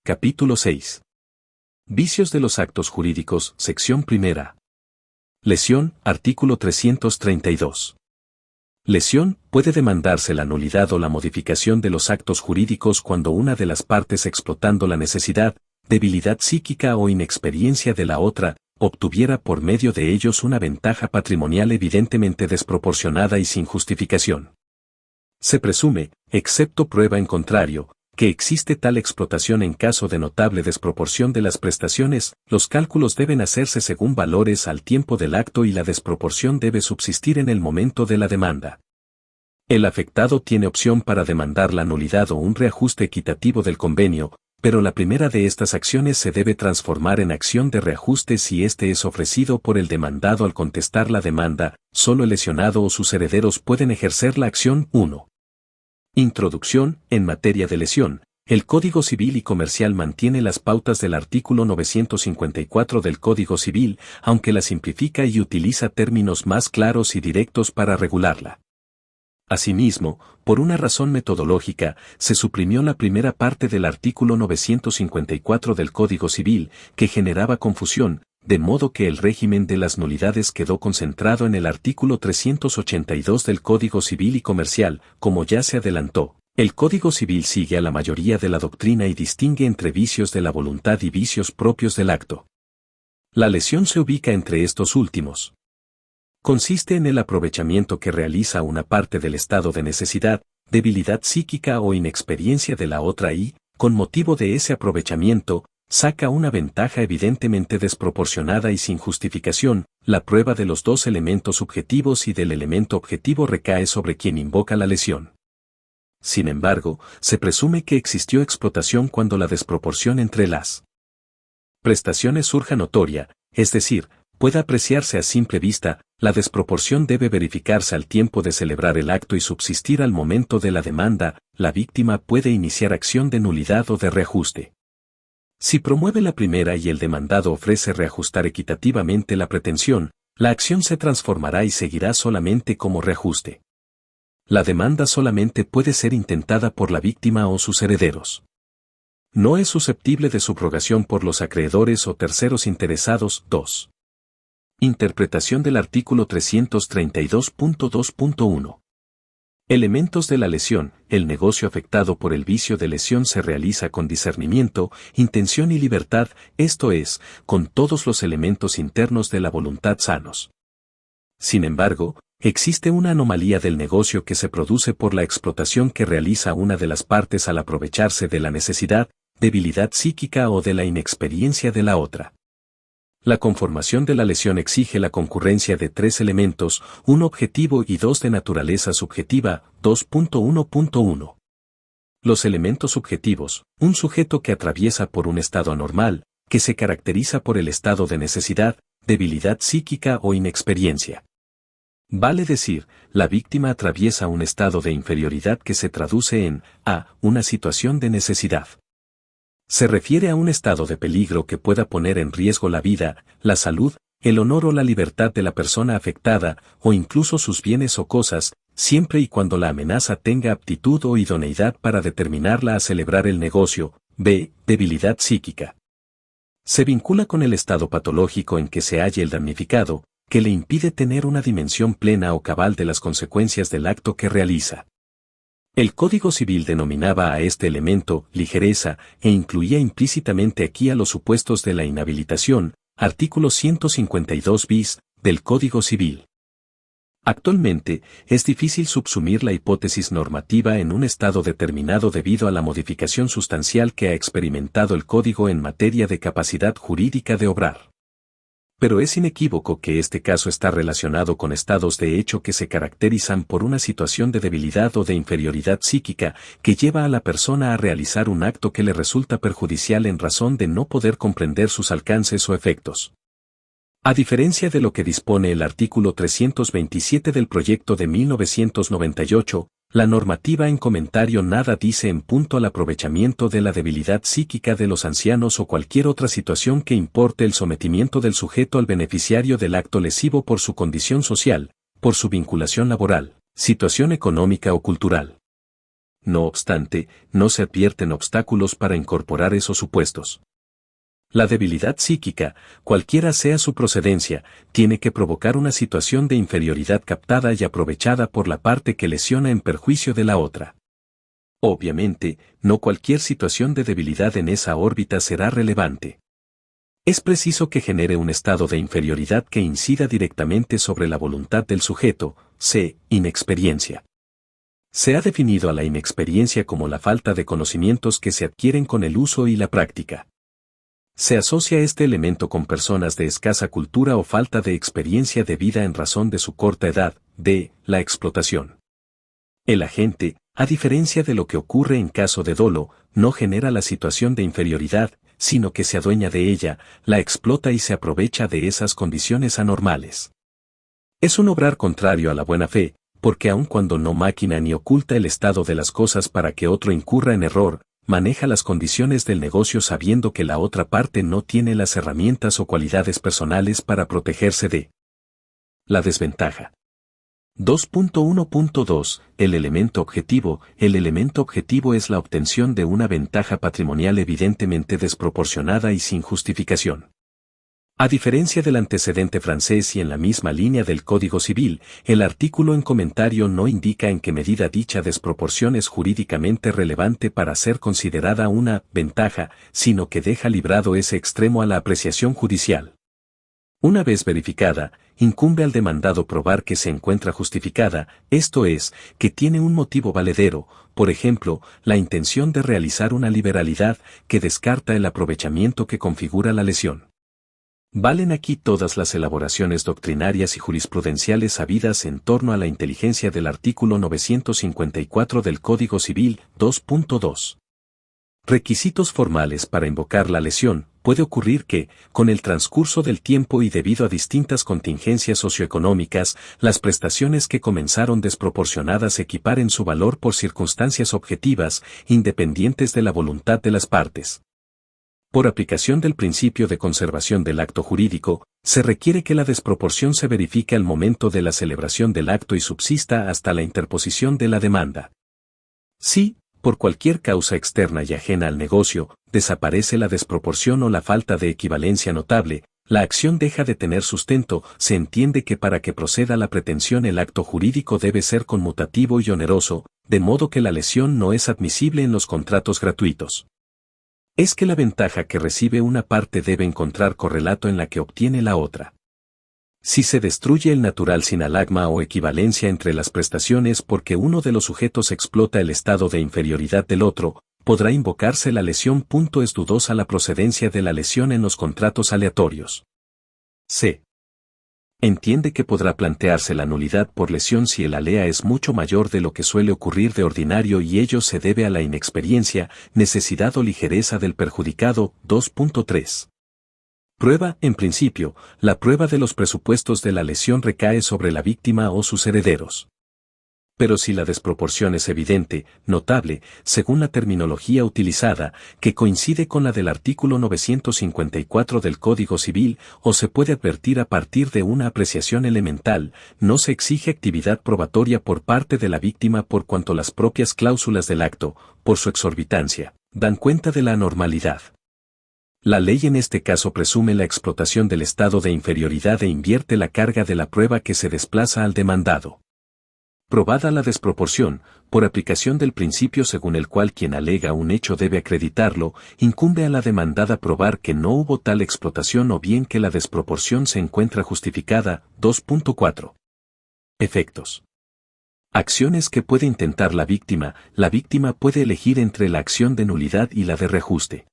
Capítulo 6. Vicios de los actos jurídicos, sección primera. Lesión, artículo 332. Lesión, puede demandarse la nulidad o la modificación de los actos jurídicos cuando una de las partes, explotando la necesidad, debilidad psíquica o inexperiencia de la otra, obtuviera por medio de ellos una ventaja patrimonial evidentemente desproporcionada y sin justificación. Se presume, excepto prueba en contrario, que existe tal explotación en caso de notable desproporción de las prestaciones. Los cálculos deben hacerse según valores al tiempo del acto y la desproporción debe subsistir en el momento de la demanda. El afectado tiene opción para demandar la nulidad o un reajuste equitativo del convenio, pero la primera de estas acciones se debe transformar en acción de reajuste si éste es ofrecido por el demandado al contestar la demanda. Solo el lesionado o sus herederos pueden ejercer la acción. 1. Introducción. En materia de lesión, el Código Civil y Comercial mantiene las pautas del artículo 954 del Código Civil, aunque la simplifica y utiliza términos más claros y directos para regularla. Asimismo, por una razón metodológica, se suprimió la primera parte del artículo 954 del Código Civil, que generaba confusión, de modo que el régimen de las nulidades quedó concentrado en el artículo 382 del Código Civil y Comercial. Como ya se adelantó, el Código Civil sigue a la mayoría de la doctrina y distingue entre vicios de la voluntad y vicios propios del acto. La lesión se ubica entre estos últimos. Consiste en el aprovechamiento que realiza una parte del estado de necesidad, debilidad psíquica o inexperiencia de la otra y, con motivo de ese aprovechamiento, saca una ventaja evidentemente desproporcionada y sin justificación. La prueba de los dos elementos subjetivos y del elemento objetivo recae sobre quien invoca la lesión. Sin embargo, se presume que existió explotación cuando la desproporción entre las prestaciones surja notoria, es decir, pueda apreciarse a simple vista. La desproporción debe verificarse al tiempo de celebrar el acto y subsistir al momento de la demanda. La víctima puede iniciar acción de nulidad o de reajuste. Si promueve la primera y el demandado ofrece reajustar equitativamente la pretensión, la acción se transformará y seguirá solamente como reajuste. La demanda solamente puede ser intentada por la víctima o sus herederos. No es susceptible de subrogación por los acreedores o terceros interesados. 2. Interpretación del artículo 332.2.1. Elementos de la lesión. El negocio afectado por el vicio de lesión se realiza con discernimiento, intención y libertad, esto es, con todos los elementos internos de la voluntad sanos. Sin embargo, existe una anomalía del negocio que se produce por la explotación que realiza una de las partes al aprovecharse de la necesidad, debilidad psíquica o de la inexperiencia de la otra. La conformación de la lesión exige la concurrencia de tres elementos, uno objetivo y dos de naturaleza subjetiva. 2.1.1. Los elementos subjetivos: un sujeto que atraviesa por un estado anormal, que se caracteriza por el estado de necesidad, debilidad psíquica o inexperiencia. Vale decir, la víctima atraviesa un estado de inferioridad que se traduce en a. Una situación de necesidad. Se refiere a un estado de peligro que pueda poner en riesgo la vida, la salud, el honor o la libertad de la persona afectada, o incluso sus bienes o cosas, siempre y cuando la amenaza tenga aptitud o idoneidad para determinarla a celebrar el negocio. b. Debilidad psíquica. Se vincula con el estado patológico en que se halle el damnificado, que le impide tener una dimensión plena o cabal de las consecuencias del acto que realiza. El Código Civil denominaba a este elemento ligereza e incluía implícitamente aquí a los supuestos de la inhabilitación, artículo 152 bis, del Código Civil. Actualmente, es difícil subsumir la hipótesis normativa en un estado determinado debido a la modificación sustancial que ha experimentado el Código en materia de capacidad jurídica de obrar. Pero es inequívoco que este caso está relacionado con estados de hecho que se caracterizan por una situación de debilidad o de inferioridad psíquica que lleva a la persona a realizar un acto que le resulta perjudicial en razón de no poder comprender sus alcances o efectos. A diferencia de lo que dispone el artículo 327 del proyecto de 1998, la normativa en comentario nada dice en punto al aprovechamiento de la debilidad psíquica de los ancianos o cualquier otra situación que importe el sometimiento del sujeto al beneficiario del acto lesivo por su condición social, por su vinculación laboral, situación económica o cultural. no obstante, no se advierten obstáculos para incorporar esos supuestos. La debilidad psíquica, cualquiera sea su procedencia, tiene que provocar una situación de inferioridad captada y aprovechada por la parte que lesiona en perjuicio de la otra. Obviamente, no cualquier situación de debilidad en esa órbita será relevante. Es preciso que genere un estado de inferioridad que incida directamente sobre la voluntad del sujeto, inexperiencia. Se ha definido a la inexperiencia como la falta de conocimientos que se adquieren con el uso y la práctica. Se asocia este elemento con personas de escasa cultura o falta de experiencia de vida en razón de su corta edad, la explotación. El agente, a diferencia de lo que ocurre en caso de dolo, no genera la situación de inferioridad, sino que se adueña de ella, la explota y se aprovecha de esas condiciones anormales. Es un obrar contrario a la buena fe, porque aun cuando no maquina ni oculta el estado de las cosas para que otro incurra en error, maneja las condiciones del negocio sabiendo que la otra parte no tiene las herramientas o cualidades personales para protegerse de la desventaja. 2.1.2 El elemento objetivo. El elemento objetivo es la obtención de una ventaja patrimonial evidentemente desproporcionada y sin justificación. A diferencia del antecedente francés y en la misma línea del Código Civil, el artículo en comentario no indica en qué medida dicha desproporción es jurídicamente relevante para ser considerada una ventaja, sino que deja librado ese extremo a la apreciación judicial. Una vez verificada, incumbe al demandado probar que se encuentra justificada, esto es, que tiene un motivo valedero, por ejemplo, la intención de realizar una liberalidad que descarta el aprovechamiento que configura la lesión. Valen aquí todas las elaboraciones doctrinarias y jurisprudenciales habidas en torno a la inteligencia del artículo 954 del Código Civil. 2.2. Requisitos formales para invocar la lesión. Puede ocurrir que, con el transcurso del tiempo y debido a distintas contingencias socioeconómicas, las prestaciones que comenzaron desproporcionadas equiparen su valor por circunstancias objetivas, independientes de la voluntad de las partes. Por aplicación del principio de conservación del acto jurídico, se requiere que la desproporción se verifique al momento de la celebración del acto y subsista hasta la interposición de la demanda. Si, por cualquier causa externa y ajena al negocio, desaparece la desproporción o la falta de equivalencia notable, la acción deja de tener sustento, se entiende que para que proceda la pretensión el acto jurídico debe ser conmutativo y oneroso, de modo que la lesión no es admisible en los contratos gratuitos. Es que la ventaja que recibe una parte debe encontrar correlato en la que obtiene la otra. Si se destruye el natural sinalagma o equivalencia entre las prestaciones porque uno de los sujetos explota el estado de inferioridad del otro, podrá invocarse la lesión. Es dudosa la procedencia de la lesión en los contratos aleatorios. C. Entiende que podrá plantearse la nulidad por lesión si el alea es mucho mayor de lo que suele ocurrir de ordinario y ello se debe a la inexperiencia, necesidad o ligereza del perjudicado. 2.3. Prueba. En principio, la prueba de los presupuestos de la lesión recae sobre la víctima o sus herederos. Pero si la desproporción es evidente, notable, según la terminología utilizada, que coincide con la del artículo 954 del Código Civil, o se puede advertir a partir de una apreciación elemental, no se exige actividad probatoria por parte de la víctima por cuanto las propias cláusulas del acto, por su exorbitancia, dan cuenta de la anormalidad. La ley en este caso presume la explotación del estado de inferioridad e invierte la carga de la prueba que se desplaza al demandado. Probada la desproporción, por aplicación del principio según el cual quien alega un hecho debe acreditarlo, incumbe a la demandada probar que no hubo tal explotación o bien que la desproporción se encuentra justificada. 2.4. Efectos. Acciones que puede intentar la víctima puede elegir entre la acción de nulidad y la de reajuste.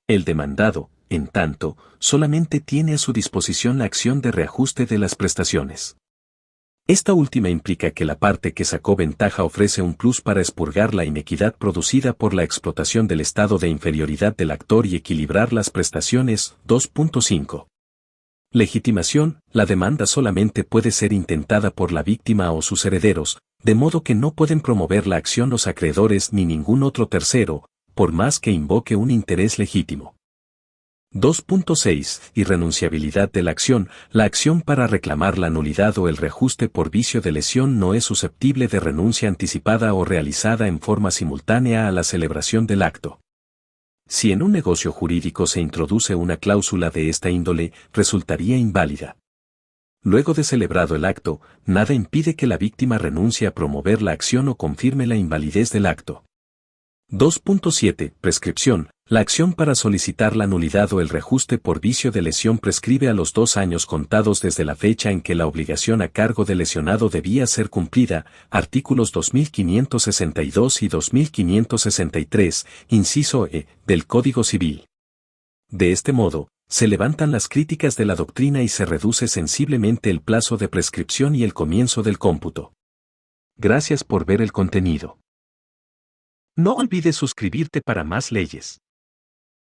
El demandado, en tanto, solamente tiene a su disposición la acción de reajuste de las prestaciones. Esta última implica que la parte que sacó ventaja ofrece un plus para expurgar la inequidad producida por la explotación del estado de inferioridad del actor y equilibrar las prestaciones. 2.5. Legitimación. La demanda solamente puede ser intentada por la víctima o sus herederos, de modo que no pueden promover la acción los acreedores ni ningún otro tercero, por más que invoque un interés legítimo. 2.6. Irrenunciabilidad de la acción. La acción para reclamar la nulidad o el reajuste por vicio de lesión no es susceptible de renuncia anticipada o realizada en forma simultánea a la celebración del acto. Si en un negocio jurídico se introduce una cláusula de esta índole, resultaría inválida. Luego de celebrado el acto, nada impide que la víctima renuncie a promover la acción o confirme la invalidez del acto. 2.7. Prescripción. La acción para solicitar la nulidad o el reajuste por vicio de lesión prescribe a los 2 años contados desde la fecha en que la obligación a cargo del lesionado debía ser cumplida, artículos 2562 y 2563, inciso E, del Código Civil. De este modo, se levantan las críticas de la doctrina y se reduce sensiblemente el plazo de prescripción y el comienzo del cómputo. Gracias por ver el contenido. No olvides suscribirte para más leyes.